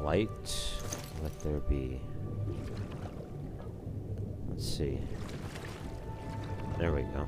Light, let there be. Let's see. There we go.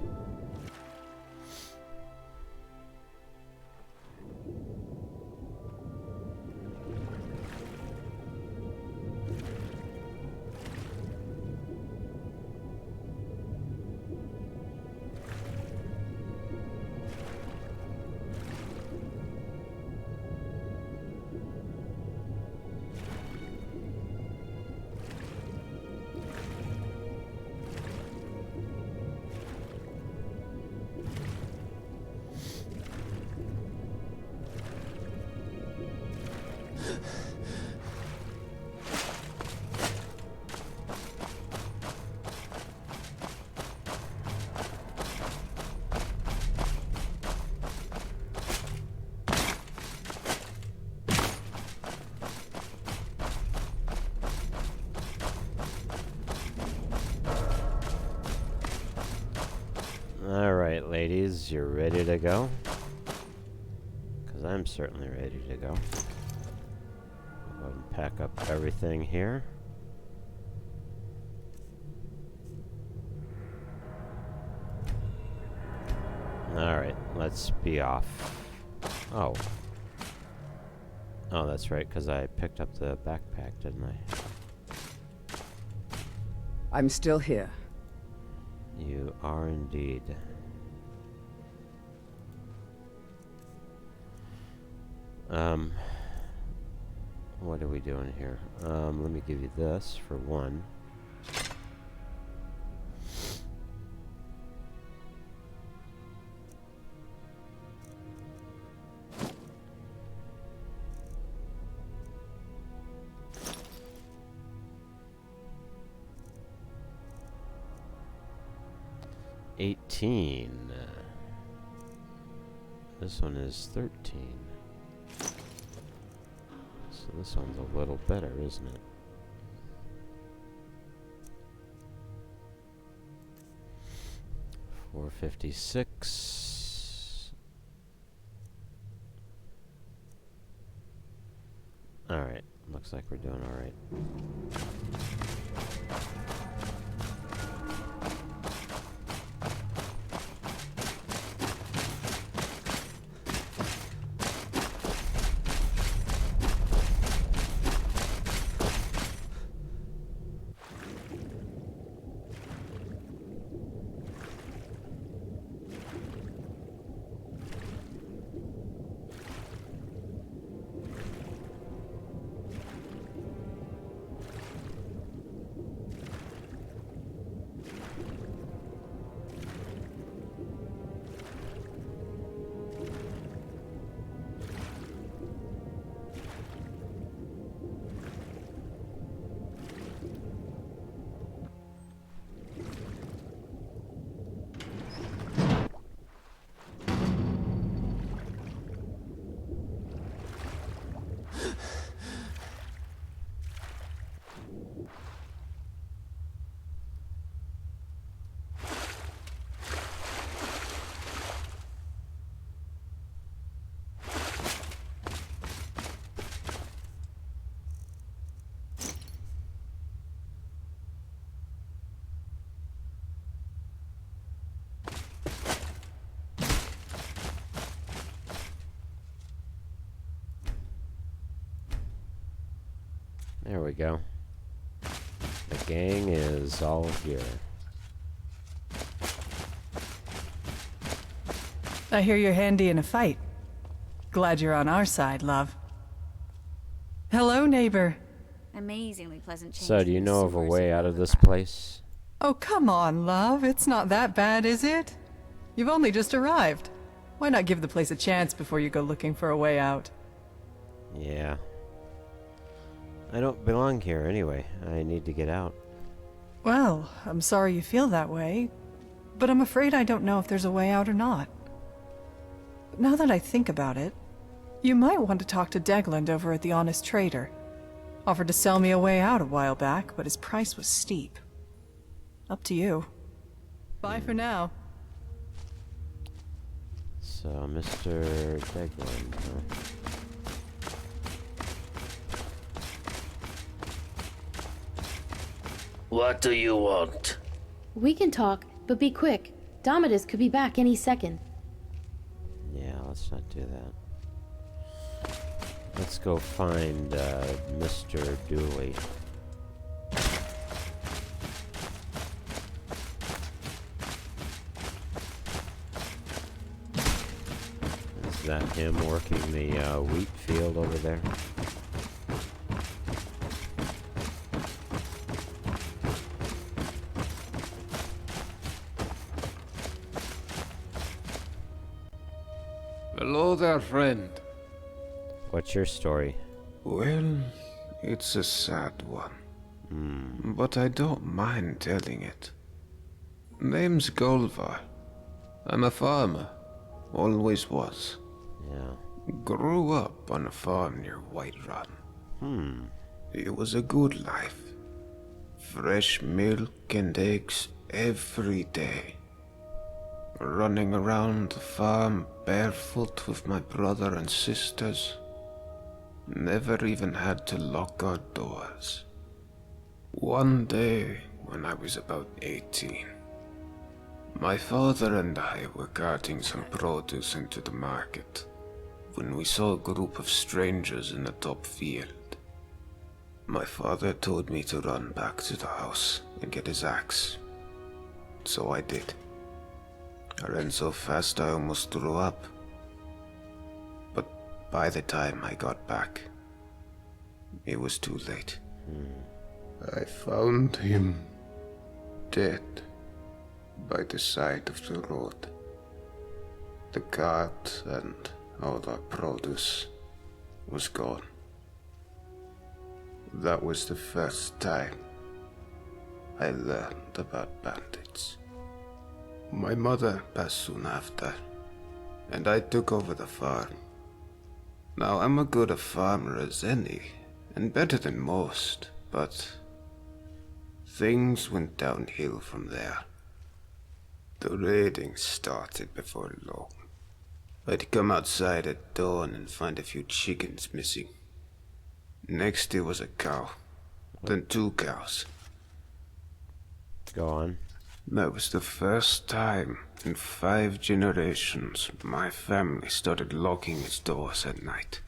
Alright, ladies, you're ready to go? Because I'm certainly ready to go. I'll go ahead and pack up everything here. Alright, let's be off. Oh. Oh, that's right, because I picked up the backpack, didn't I? I'm still here. You are indeed. What are we doing here? Let me give you this for one. This one is 13. So this one's a little better, isn't it? $456. Alright, looks like we're doing alright. There we go. The gang is all here. I hear you're handy in a fight. Glad you're on our side, love. Hello, neighbor. Amazingly pleasant change. So, do you know of a way out of this place? Oh, come on, love. It's not that bad, is it? You've only just arrived. Why not give the place a chance before you go looking for a way out? Yeah. I don't belong here anyway. I need to get out. Well, I'm sorry you feel that way, but I'm afraid I don't know if there's a way out or not. Now that I think about it, you might want to talk to Degland over at the Honest Trader. Offered to sell me a way out a while back, but his price was steep. Up to you. Bye for now. So, Mr. Degland, huh? What do you want? We can talk, but be quick. Domitus could be back any second. Yeah, let's not do that. Let's go find Mr. Dooley. Is that him working the wheat field over there? Hello there, friend. What's your story? Well, it's a sad one. But I don't mind telling it. Name's Golvar. I'm a farmer. Always was. Yeah. Grew up on a farm near Whiterun. It was a good life. Fresh milk and eggs every day. Running around the farm barefoot with my brother and sisters. Never even had to lock our doors. One day, when I was about 18, my father and I were carting some produce into the market when we saw a group of strangers in the top field. My father told me to run back to the house and get his axe. So I did. I ran so fast I almost threw up. But by the time I got back, it was too late. I found him dead by the side of the road. The cart and all our produce was gone. That was the first time I learned about bandits. My mother passed soon after, and I took over the farm. Now, I'm a good a farmer as any, and better than most, but things went downhill from there. The raiding started before long. I'd come outside at dawn and find a few chickens missing. Next it was a cow, then 2 cows. Go on. That was the first time in 5 generations my family started locking its doors at night.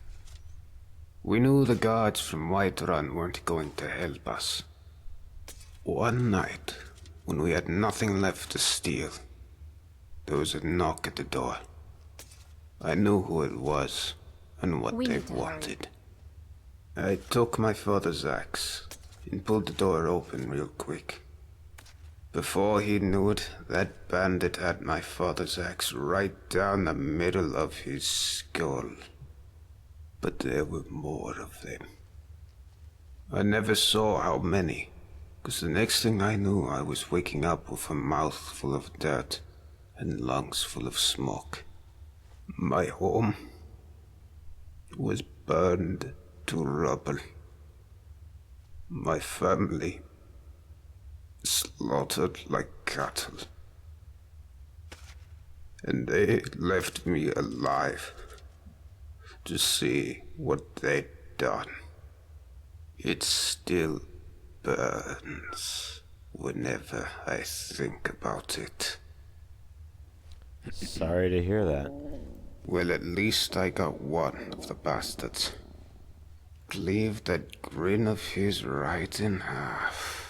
We knew the guards from Whiterun weren't going to help us. One night, when we had nothing left to steal, there was a knock at the door. I knew who it was and what they wanted. I took my father's axe and pulled the door open real quick. Before he knew it, that bandit had my father's axe right down the middle of his skull. But there were more of them. I never saw how many, because the next thing I knew I was waking up with a mouth full of dirt and lungs full of smoke. My home was burned to rubble. My family slaughtered like cattle. And they left me alive to see what they'd done. It still burns whenever I think about it. Sorry to hear that. Well, at least I got one of the bastards. Cleaved that grin of his right in half.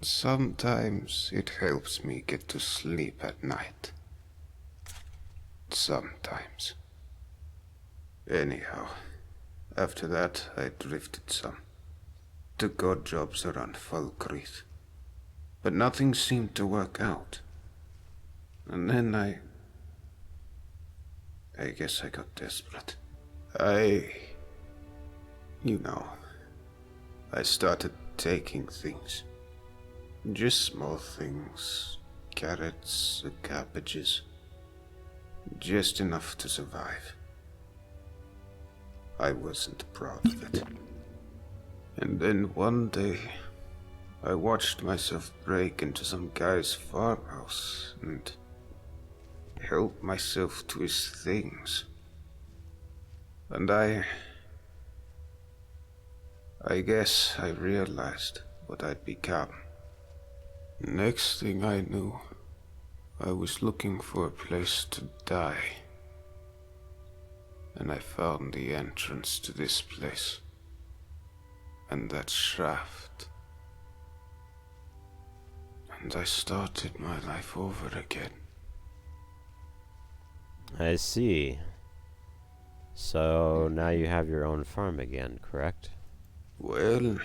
Sometimes it helps me get to sleep at night. Sometimes. Anyhow, after that I drifted some. Took odd jobs around Falkreath. But nothing seemed to work out. And then I guess I got desperate. I started taking things. Just small things. Carrots, cabbages. Just enough to survive. I wasn't proud of it. And then one day, I watched myself break into some guy's farmhouse and help myself to his things. And I guess I realized what I'd become. Next thing I knew, I was looking for a place to die. And I found the entrance to this place. And that shaft. And I started my life over again. I see. So now you have your own farm again, correct? Well,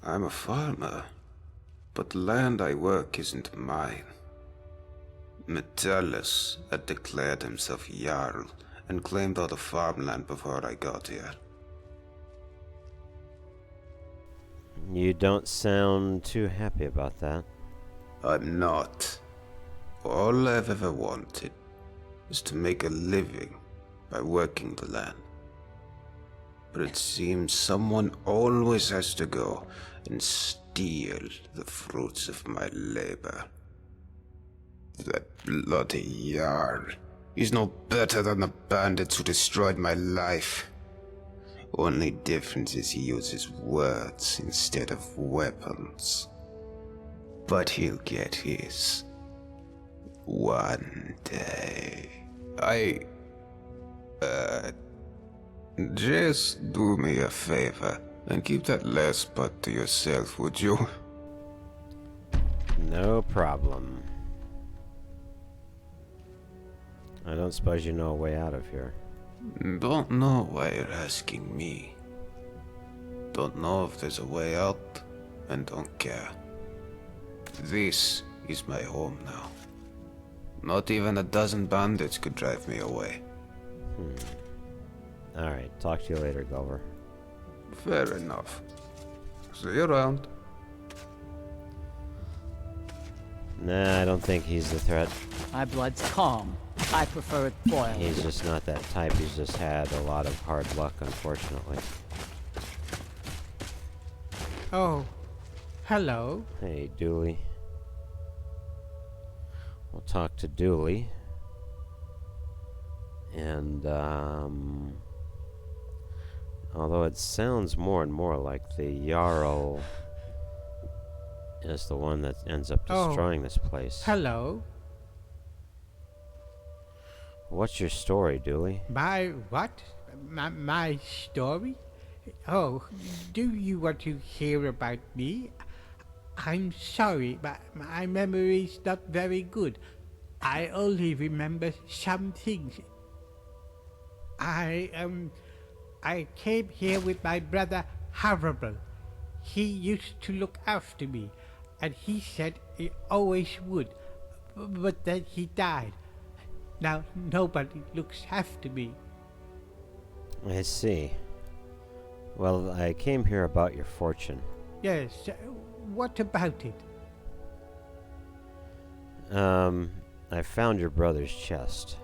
I'm a farmer, but the land I work isn't mine. Metellus had declared himself Jarl and claimed all the farmland before I got here. You don't sound too happy about that. I'm not. All I've ever wanted is to make a living by working the land. But it seems someone always has to go and steal the fruits of my labor. That bloody Jarl. He's no better than the bandits who destroyed my life. Only difference is he uses words instead of weapons. But he'll get his. One day. Just do me a favor and keep that last part to yourself, would you? No problem. I don't suppose you know a way out of here. Don't know why you're asking me. Don't know if there's a way out, and don't care. This is my home now. Not even a dozen bandits could drive me away. Alright, talk to you later, Gulliver. Fair enough. See you around. Nah, I don't think he's the threat. My blood's calm. I prefer it boiled. He's just not that type. He's just had a lot of hard luck, unfortunately. Oh, hello. Hey, Dooley. We'll talk to Dooley. And, although it sounds more and more like the Jarl is the one that ends up destroying this place. Hello. What's your story, Dooley? My what? My story? Oh, do you want to hear about me? I'm sorry, but my memory's not very good. I only remember some things. I came here with my brother Hannibal. He used to look after me, and he said he always would, but then he died. Now nobody looks after me. I see. Well, I came here about your fortune. Yes, what about it? I found your brother's chest.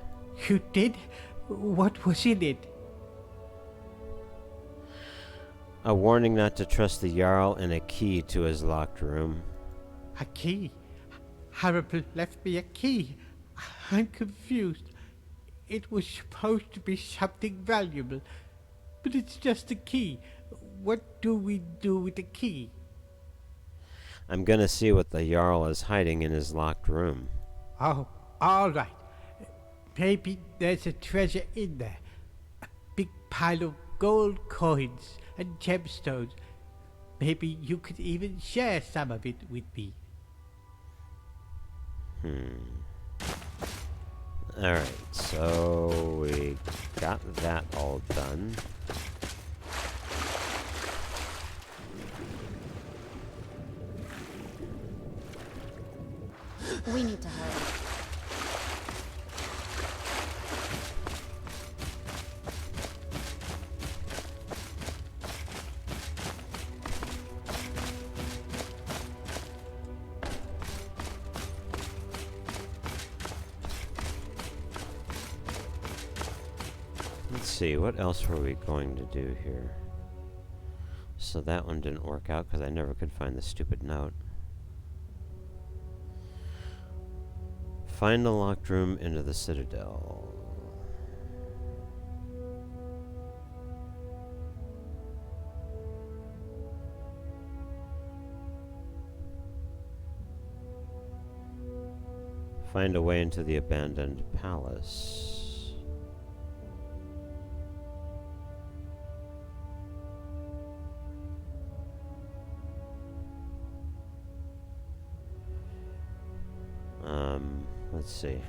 You did? What was in it? A warning not to trust the Jarl and a key to his locked room. A key? Hannibal left me a key. I'm confused. It was supposed to be something valuable, but it's just a key. What do we do with the key? I'm gonna see what the Jarl is hiding in his locked room. Oh, all right. Maybe there's a treasure in there. A big pile of gold coins and gemstones. Maybe you could even share some of it with me. Alright, so we got that all done. We need to hurry. Let's see, what else were we going to do here? So that one didn't work out because I never could find the stupid note. Find a locked room into the Citadel. Find a way into the abandoned palace. Let's see.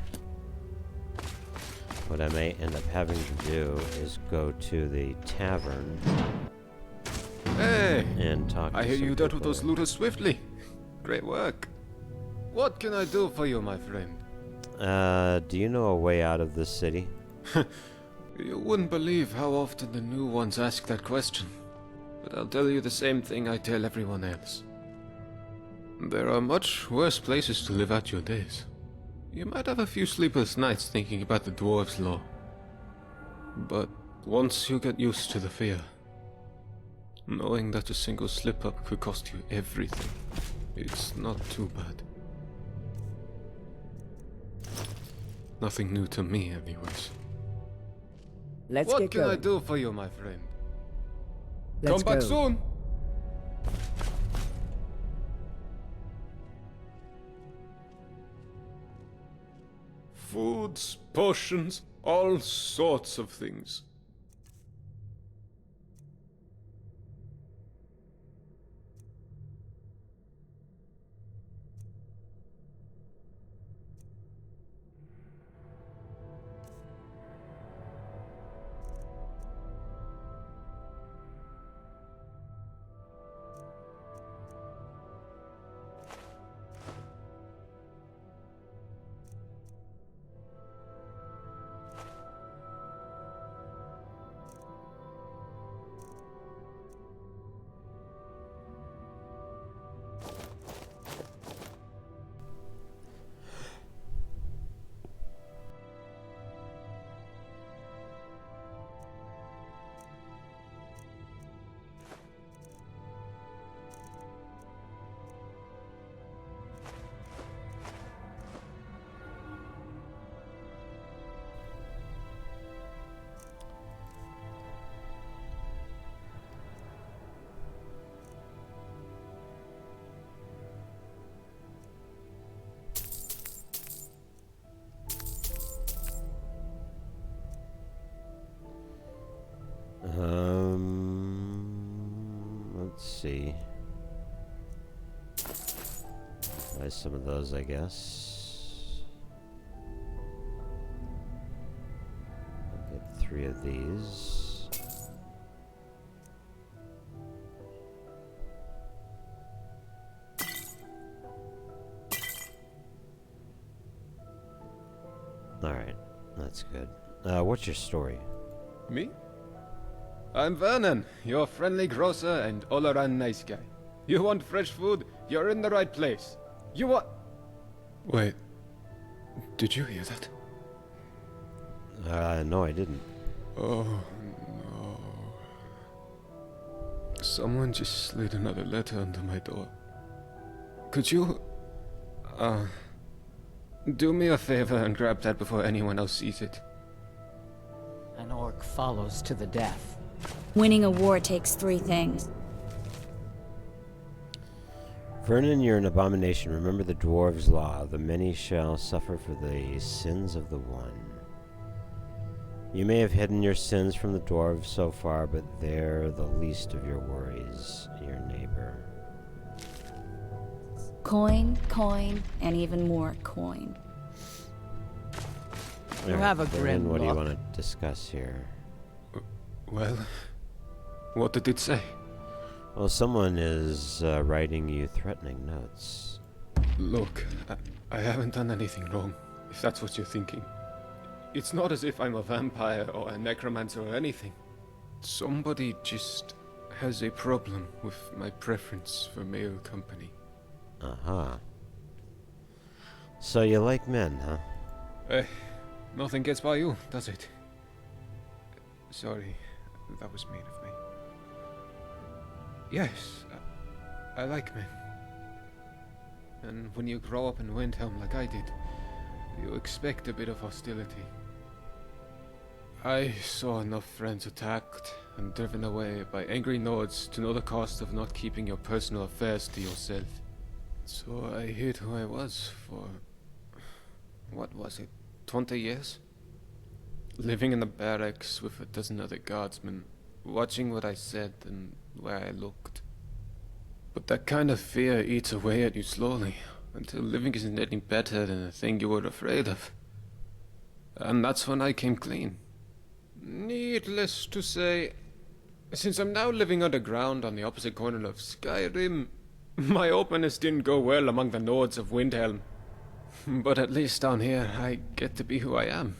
What I may end up having to do is go to the tavern. Hey! And talk to I hear some you dealt with people those there. looters swiftly. Great work. What can I do for you, my friend? Do you know a way out of this city? You wouldn't believe how often the new ones ask that question. But I'll tell you the same thing I tell everyone else. There are much worse places to live out your days. You might have a few sleepless nights thinking about the dwarves' law. But once you get used to the fear, knowing that a single slip-up could cost you everything, it's not too bad. Nothing new to me, anyways. Let's What get can going. I do for you, my friend? Let's Come back go. soon! Foods, potions, all sorts of things. Let's see. Buy some of those, I guess. I'll get 3 of these. Alright, that's good. What's your story? Me? I'm Vernon, your friendly grocer and all-around nice guy. You want fresh food? You're in the right place. You want... Wait. Did you hear that? No, I didn't. Oh, no. Someone just slid another letter under my door. Could you... do me a favor and grab that before anyone else sees it. An orc follows to the death. Winning a war takes 3 things. Vernon, you're an abomination. Remember the dwarves' law. The many shall suffer for the sins of the one. You may have hidden your sins from the dwarves so far, but they're the least of your worries, your neighbor. Coin, coin, and even more coin. You Alright, have a Vernon, grim what do you look. want to discuss here? Well, what did it say? Well, someone is writing you threatening notes. Look, I haven't done anything wrong, if that's what you're thinking. It's not as if I'm a vampire or a necromancer or anything. Somebody just has a problem with my preference for male company. Uh-huh. So you like men, huh? Nothing gets by you, does it? Sorry, that was mean of me. Yes, I like men. And when you grow up in Windhelm like I did, you expect a bit of hostility. I saw enough friends attacked and driven away by angry Nords to know the cost of not keeping your personal affairs to yourself. So I hid who I was for what was it, 20 years? Living in the barracks with a dozen other guardsmen, watching what I said and where I looked. But that kind of fear eats away at you slowly, until living isn't any better than the thing you were afraid of. And that's when I came clean. Needless to say, since I'm now living underground on the opposite corner of Skyrim, my openness didn't go well among the Nords of Windhelm. But at least down here, I get to be who I am.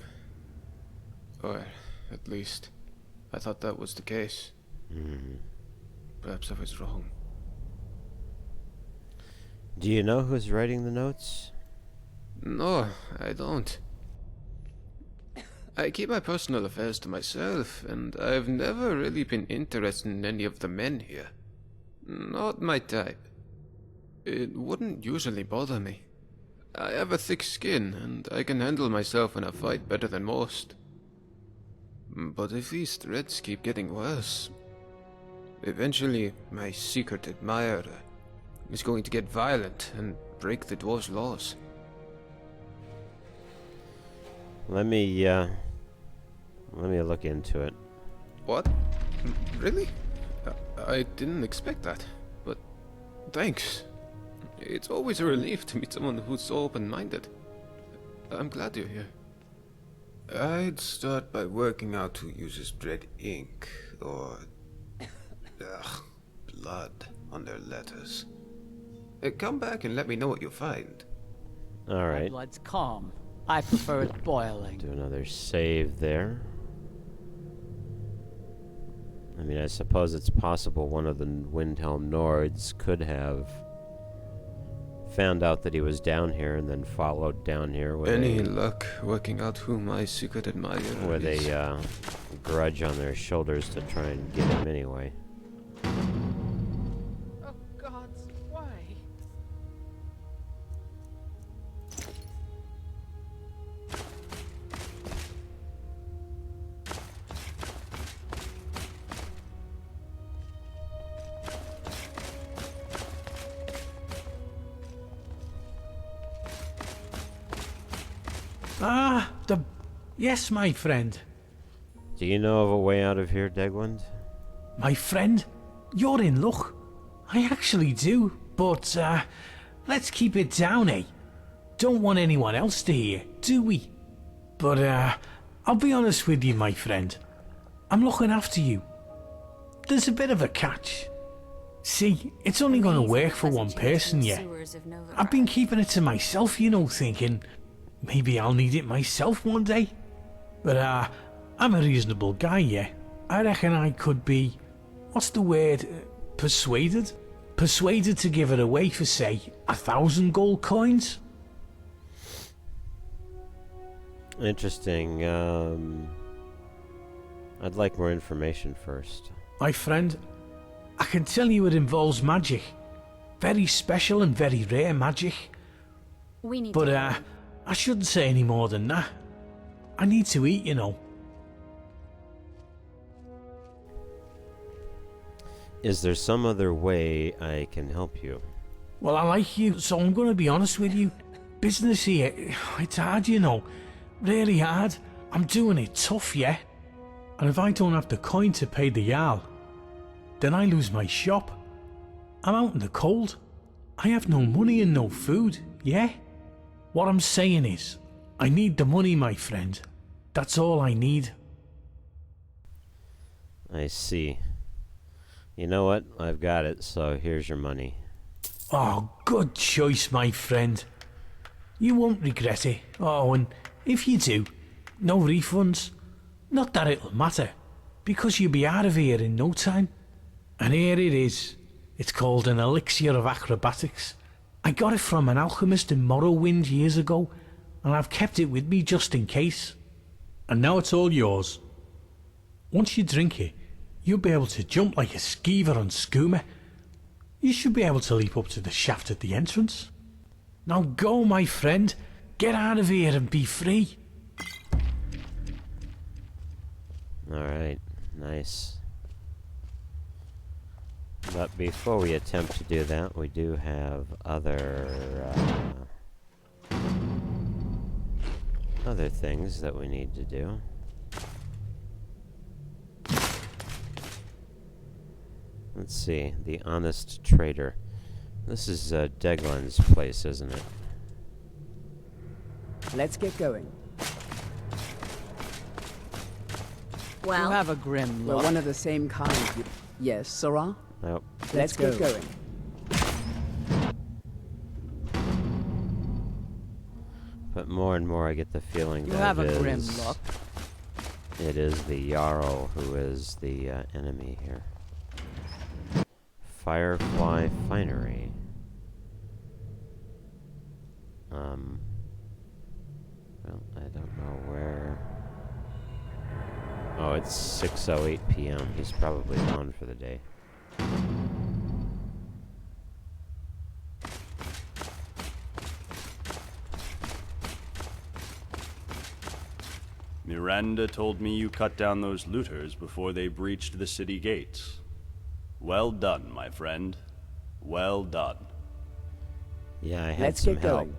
Or, at least, I thought that was the case. Perhaps I was wrong. Do you know who's writing the notes? No, I don't. I keep my personal affairs to myself, and I've never really been interested in any of the men here. Not my type. It wouldn't usually bother me. I have a thick skin, and I can handle myself in a fight better than most. But if these threats keep getting worse, eventually my secret admirer is going to get violent and break the dwarves' laws. Let me look into it. What? Really? I didn't expect that, but thanks. It's always a relief to meet someone who's so open-minded. I'm glad you're here. I'd start by working out who uses red ink or blood on their letters. Come back and let me know what you find. All My right. blood's calm. I prefer it boiling. Do another save there. I mean, I suppose it's possible one of the Windhelm Nords could have found out that he was down here and then followed down here with Any luck working out who my secret admirer with is? a grudge on their shoulders to try and get him anyway. Oh, gods, why? Yes, my friend. Do you know of a way out of here, Degland? My friend, you're in luck. I actually do, but, let's keep it down, eh? Don't want anyone else to hear, do we? But, I'll be honest with you, my friend. I'm looking after you. There's a bit of a catch. See, it's only gonna work for one person yet. I've been keeping it to myself, you know, thinking maybe I'll need it myself one day. But, I'm a reasonable guy, yeah. I reckon I could be, what's the word, persuaded? Persuaded to give it away for, say, 1,000 gold coins? Interesting. I'd like more information first. My friend, I can tell you it involves magic. Very special and very rare magic. We need But, to I shouldn't say any more than that. I need to eat, you know. Is there some other way I can help you? Well, I like you, so I'm going to be honest with you. Business here, it's hard, you know. Really hard. I'm doing it tough, yeah. And if I don't have the coin to pay the Jarl, then I lose my shop. I'm out in the cold. I have no money and no food, yeah? What I'm saying is, I need the money, my friend. That's all I need. I see. You know what? I've got it, so here's your money. Oh, good choice, my friend. You won't regret it. Oh, and if you do, no refunds. Not that it'll matter, because you'll be out of here in no time. And here it is. It's called an elixir of acrobatics. I got it from an alchemist in Morrowind years ago, and I've kept it with me just in case. And now it's all yours. Once you drink it, you'll be able to jump like a skeever on Skooma. You should be able to leap up to the shaft at the entrance. Now go, my friend. Get out of here and be free. Alright, nice. But before we attempt to do that, we do have other other things that we need to do. Let's see, the honest trader. This is Deglin's place, isn't it? Let's get going. You Well, have a grim We're look. one of the same kind. Yes, Sora? Nope. Let's get going. But more and more I get the feeling You that have it a grim is- look. It is the Jarl who is the enemy here. Firefly Finery. Well, I don't know where. Oh, it's 6:08 p.m. He's probably gone for the day. Miranda told me you cut down those looters before they breached the city gates. Well done, my friend. Well done. Yeah, I had Let's some get help. going.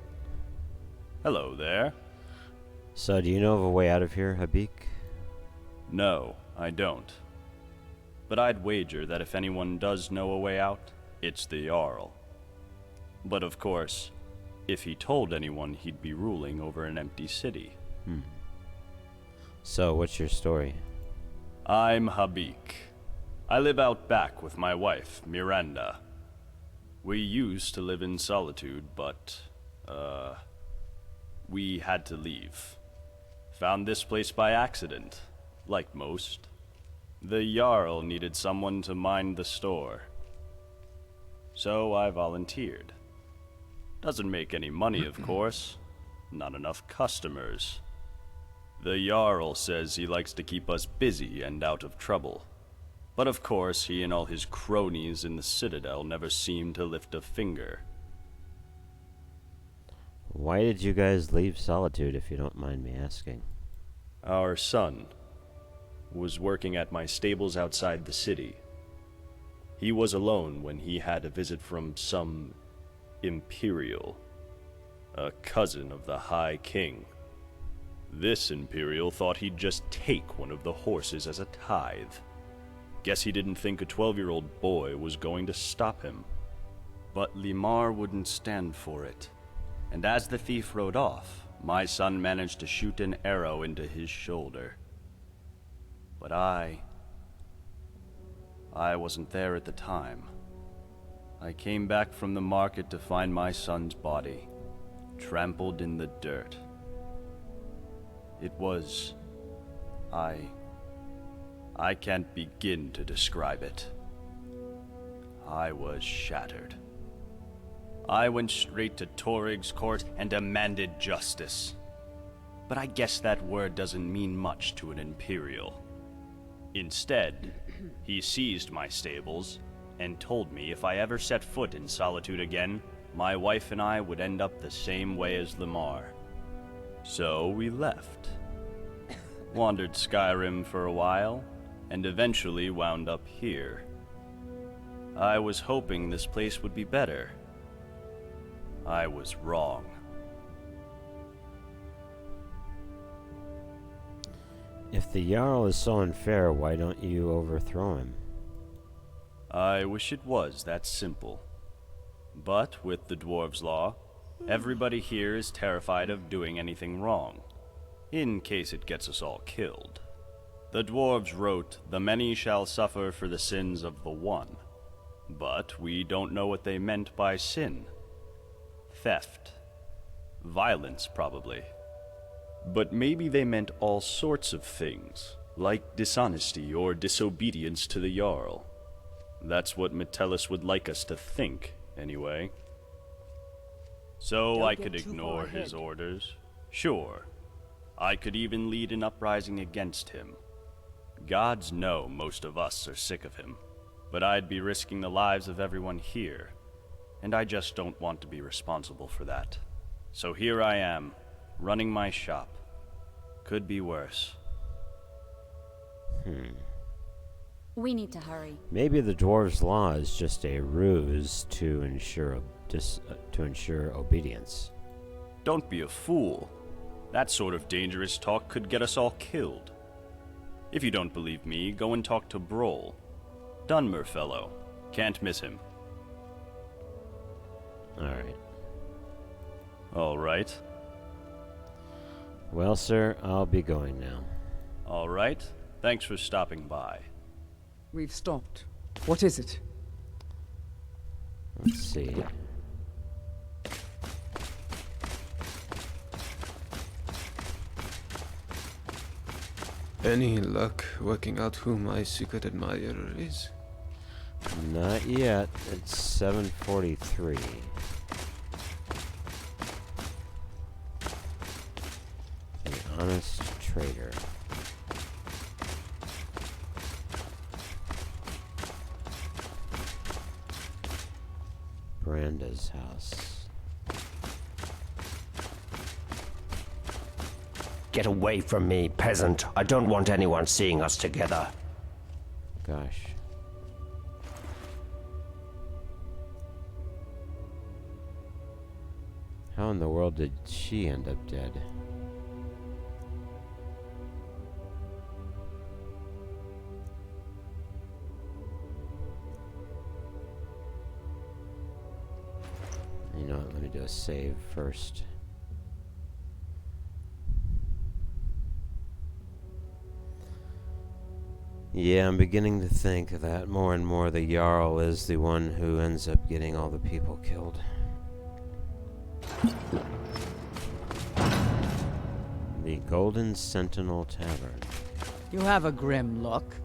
Hello there. So, do you know of a way out of here, Habik? No, I don't. But I'd wager that if anyone does know a way out, it's the Jarl. But of course, if he told anyone, he'd be ruling over an empty city. So, what's your story? I'm Habik. I live out back with my wife, Miranda. We used to live in solitude, but, we had to leave. Found this place by accident, like most. The Jarl needed someone to mind the store. So I volunteered. Doesn't make any money, of course. Not enough customers. The Jarl says he likes to keep us busy and out of trouble. But of course, he and all his cronies in the Citadel never seem to lift a finger. Why did you guys leave Solitude, if you don't mind me asking? Our son was working at my stables outside the city. He was alone when he had a visit from some Imperial, a cousin of the High King. This Imperial thought he'd just take one of the horses as a tithe. Guess he didn't think a 12-year-old boy was going to stop him. But Limar wouldn't stand for it. And as the thief rode off, my son managed to shoot an arrow into his shoulder. But I wasn't there at the time. I came back from the market to find my son's body, trampled in the dirt. It was... I can't begin to describe it. I was shattered. I went straight to Torig's court and demanded justice. But I guess that word doesn't mean much to an Imperial. Instead, he seized my stables and told me if I ever set foot in Solitude again, my wife and I would end up the same way as Limar. So we left. Wandered Skyrim for a while, and eventually wound up here. I was hoping this place would be better. I was wrong. If the Jarl is so unfair, why don't you overthrow him? I wish it was that simple. But with the Dwarves' Law, everybody here is terrified of doing anything wrong, in case it gets us all killed. The Dwarves wrote, "The many shall suffer for the sins of the one." But we don't know what they meant by sin. Theft. Violence, probably. But maybe they meant all sorts of things, like dishonesty or disobedience to the Jarl. That's what Metellus would like us to think, anyway. So Don't I get could too far ignore his ahead. orders. Sure. I could even lead an uprising against him. Gods know most of us are sick of him, but I'd be risking the lives of everyone here, and I just don't want to be responsible for that. So here I am, running my shop. Could be worse. we need to hurry. Maybe the Dwarves' Law is just a ruse to ensure obedience. Don't be a fool. That sort of dangerous talk could get us all killed. If you don't believe me, go and talk to Broll. Dunmer fellow. Can't miss him. Alright. Alright. Well, sir, I'll be going now. Alright. Thanks for stopping by. We've stopped. What is it? Let's see. Any luck working out who my secret admirer is? Not yet. It's 7:43. An honest trader. Branda's house. Get away from me, peasant. I don't want anyone seeing us together. Gosh. How in the world did she end up dead? You know what, let me do a save first. Yeah, I'm beginning to think that more and more the Jarl is the one who ends up getting all the people killed. The Golden Sentinel Tavern. You have a grim look.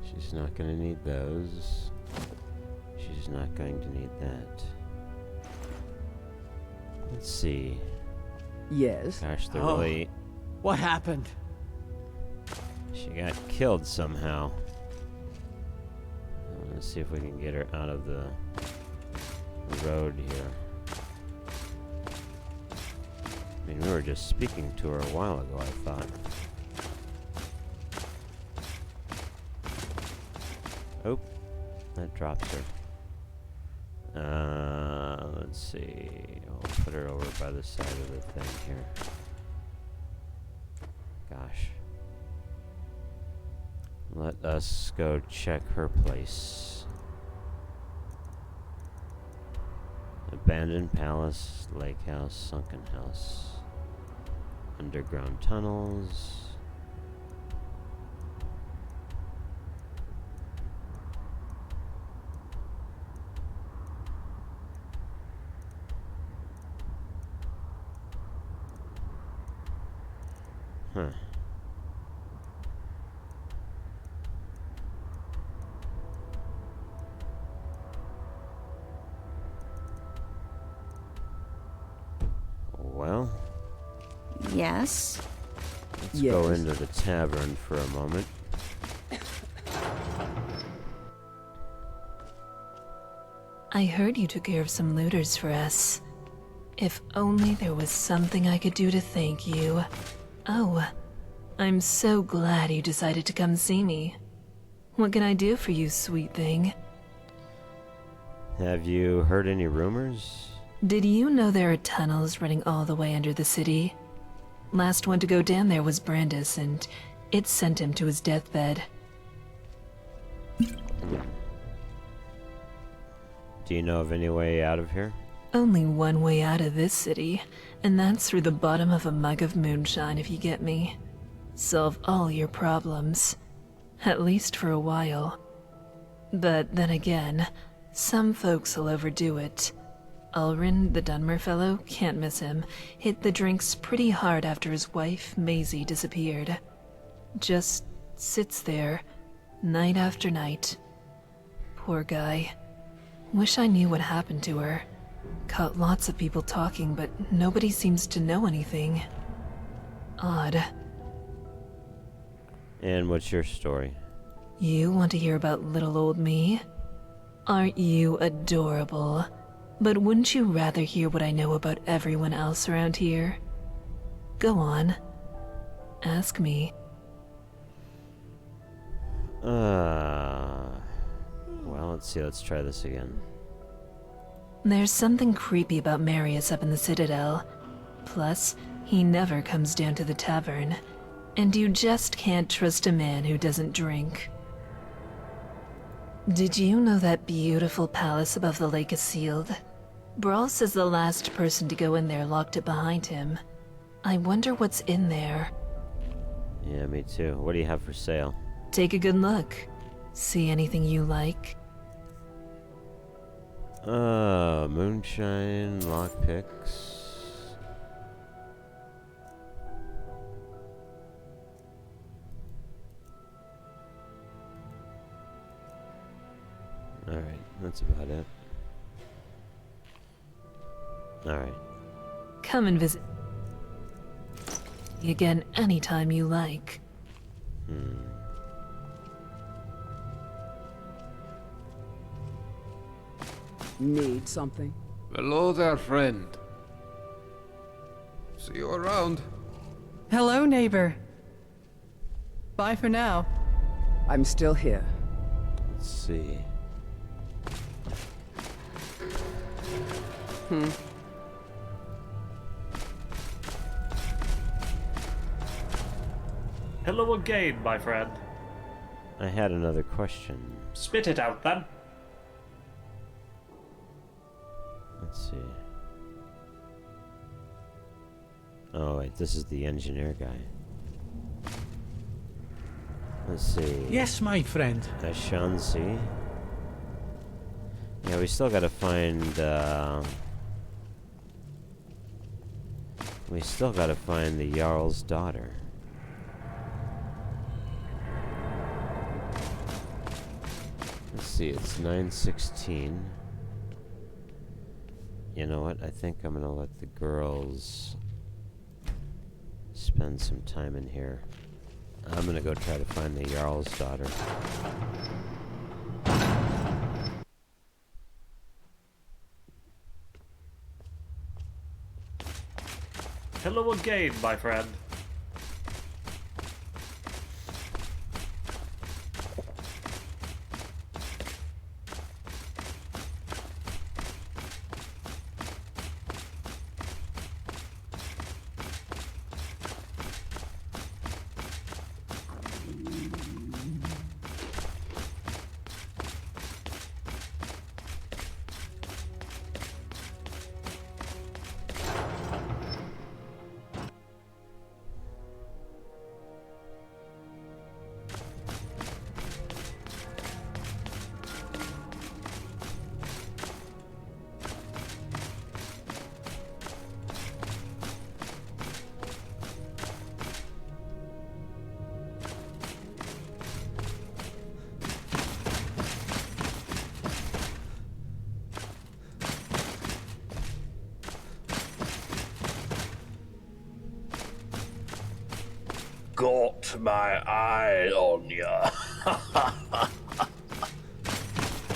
She's not going to need those. She's not going to need that. Let's see. Yes. Gosh, they're Oh. really... What happened? She got killed somehow. Let's see if we can get her out of the road here. I mean, we were just speaking to her a while ago, I thought. Oh, that drops her. Let's see. I'll put her over by the side of the thing here. Gosh. Let us go check her place. Abandoned palace, lake house, sunken house. Underground tunnels. Huh. Well, Yes? let's go into the tavern for a moment. I heard you took care of some looters for us. If only there was something I could do to thank you. Oh, I'm so glad you decided to come see me. What can I do for you, sweet thing? Have you heard any rumors? Did you know there are tunnels running all the way under the city? Last one to go down there was Brandis, and it sent him to his deathbed. Do you know of any way out of here? Only one way out of this city, and that's through the bottom of a mug of moonshine, if you get me. Solve all your problems. At least for a while. But then again, some folks will overdo it. Ulrin, the Dunmer fellow, can't miss him, hit the drinks pretty hard after his wife, Maisie, disappeared. Just sits there, night after night. Poor guy. Wish I knew what happened to her. Caught lots of people talking, but nobody seems to know anything. Odd. And what's your story? You want to hear about little old me? Aren't you adorable? But wouldn't you rather hear what I know about everyone else around here? Go on. Ask me. Well, let's see. Let's try this again. There's something creepy about Marius up in the Citadel. Plus, he never comes down to the tavern. And you just can't trust a man who doesn't drink. Did you know that beautiful palace above the lake is sealed? Brawl says the last person to go in there locked it behind him. I wonder what's in there. Yeah, me too. What do you have for sale? Take a good look. See anything you like? Moonshine, lockpicks. Alright, that's about it. Alright. Come and visit again anytime you like. Need something? Hello there, friend. See you around. Hello, neighbor. Bye for now. I'm still here. Let's see. Hello again, my friend. I had another question. Spit it out, then. Let's see. Oh, wait, this is the engineer guy. Let's see. Yes, my friend. Ashansi. Yeah, we still gotta find, we still gotta find the Jarl's daughter. Let's see, it's 9:16. You know what? I think I'm gonna let the girls spend some time in here. I'm gonna go try to find the Jarl's daughter. Hello again, my friend. Got my eye on ya.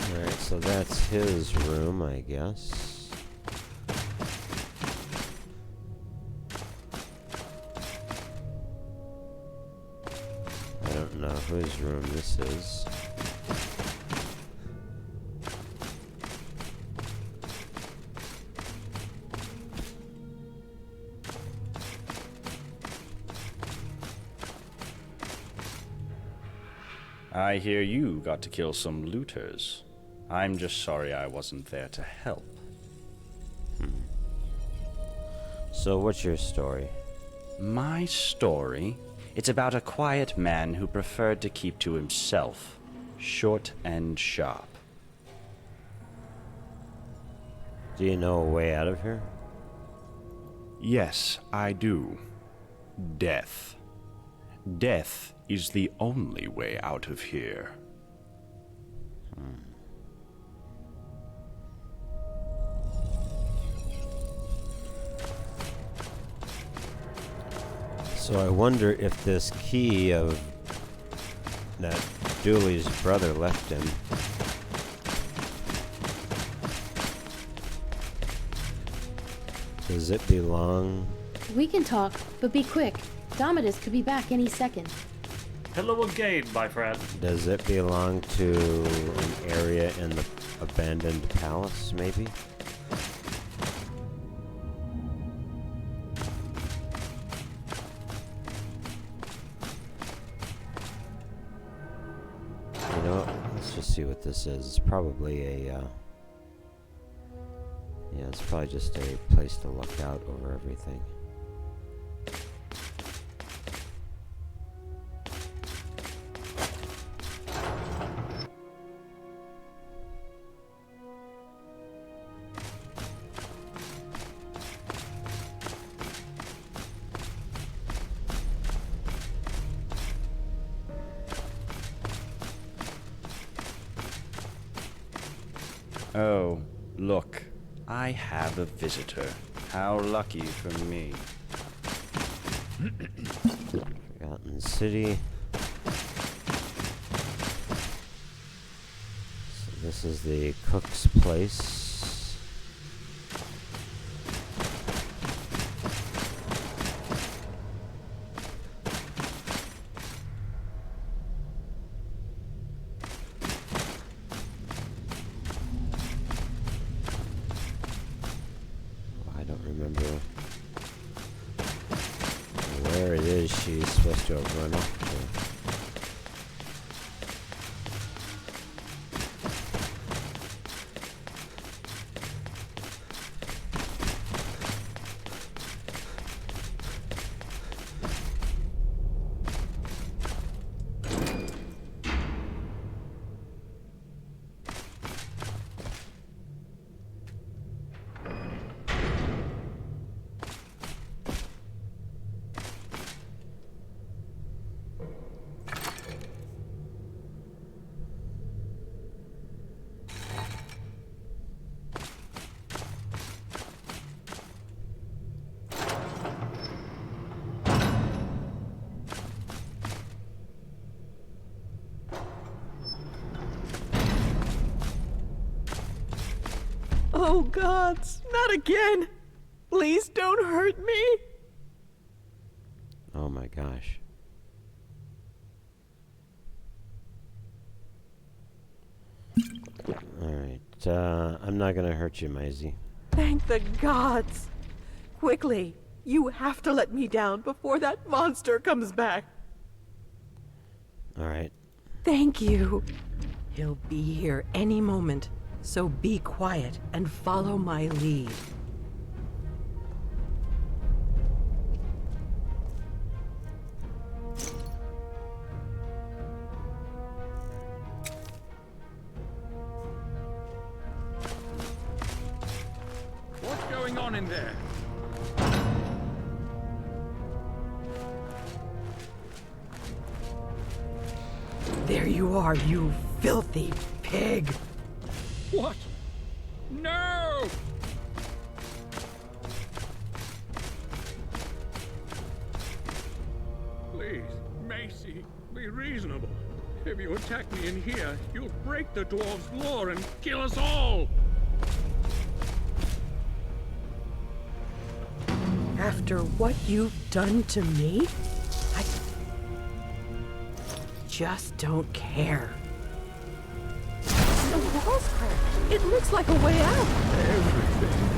Alright, so that's his room, I guess. I don't know whose room this is. I hear you got to kill some looters. I'm just sorry I wasn't there to help. So what's your story? My story? It's about a quiet man who preferred to keep to himself. Short and sharp. Do you know a way out of here? Yes, I do. Death. Death is the only way out of here. So I wonder if this key of that Dooley's brother left him does it belong We can talk, but be quick. Domitus could be back any second. Hello again, my friend. Does it belong to an area in the abandoned palace, maybe? You know, let's just see what this is. It's probably a, yeah, it's probably just a place to look out over everything. Oh, look. I have a visitor. How lucky for me. Forgotten City. So this is the cook's place. Remember where it is she's supposed to have run off to. Oh, gods, not again! Please don't hurt me! Oh my gosh. Alright, I'm not gonna hurt you, Maisie. Thank the gods! Quickly, you have to let me down before that monster comes back. Alright. Thank you. He'll be here any moment, so be quiet and follow my lead. What's going on in there? There you are, you filthy pig! What? No! Please, Macy, be reasonable. If you attack me in here, you'll break the dwarves' law and kill us all! After what you've done to me, I just don't care. The wall's cracked. It looks like a way out. Everything